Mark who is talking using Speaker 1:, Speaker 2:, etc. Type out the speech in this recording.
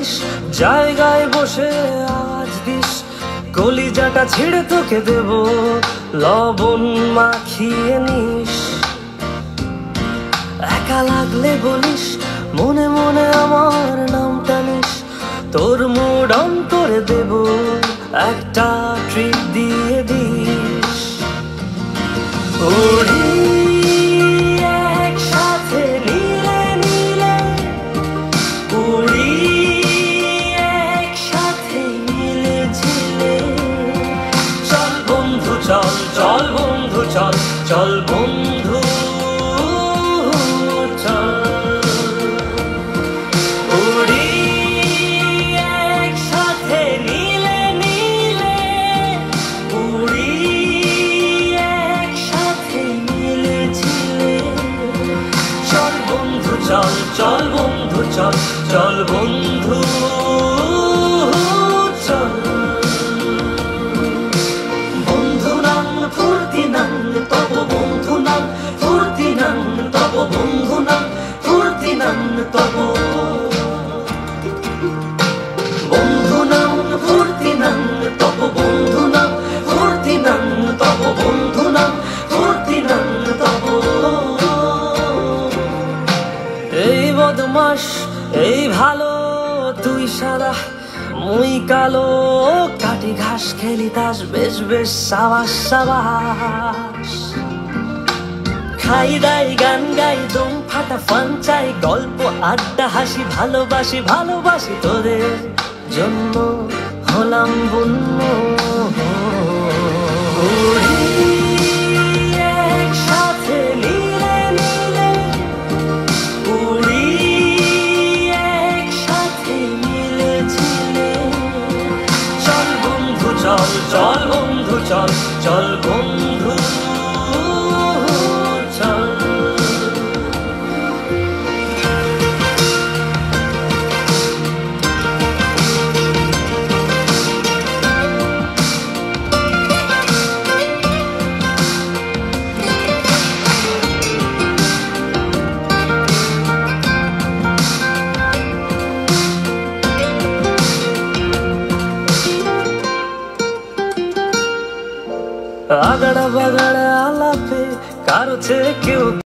Speaker 1: বলিস, জায়গায় বসে আওয়াজ দিস, কলিজাটা ছিঁড়ে তোকে দেব, লবণ মাখিয়ে নিস। একা লাগলে বলিস, মনে মনে আমার নামটা নিস, তোর মুড অন করে দেব, একটা ট্রিট দিয়ে দিস। উড়ি একসাথে নীলে নীলে, উড়ি একসাথে নীলে ঝিলে। চল বন্ধু চল, চল বন্ধু চল, চল বন্ধু চল। উড়ি একসাথে নীলে নীলে, উড়ি একসাথে নীলে ঝিলে। চল বন্ধু চল, চল বন্ধু চল, চল বন্ধু চল। বন্ধু নাম ফুর্তি নাম তব, বন্ধু নাম ফুর্তি নাম তব, বন্ধু নাম ফুর্তি নাম তব। বন্ধু নাম ফুর্তি নাম তব, বন্ধু নাম ফুর্তি নাম তব, বন্ধু নাম ফুর্তি নাম তব। এই বদমাস এই ভালো, তুই সাদা মুই কালো, কাটি ঘাস খেলি তাস, বেশ বেশ সাবাস সাবাস। খাই দাই গান গাই, দম ফাটা ফান চাই, গল্প আড্ডা হাসি, ভালোবাসি ভালোবাসি তোদের জন্য হলাম বন্য। উড়ি একসাথে নীলে নীলে, উড়ি একসাথে নীলে ঝিলে। চল বন্ধু চল, চল বন্ধু চল, চল বন্ধু চল। আগাড়া বাগাড়া আলাপে কারো চেয়ে কেউ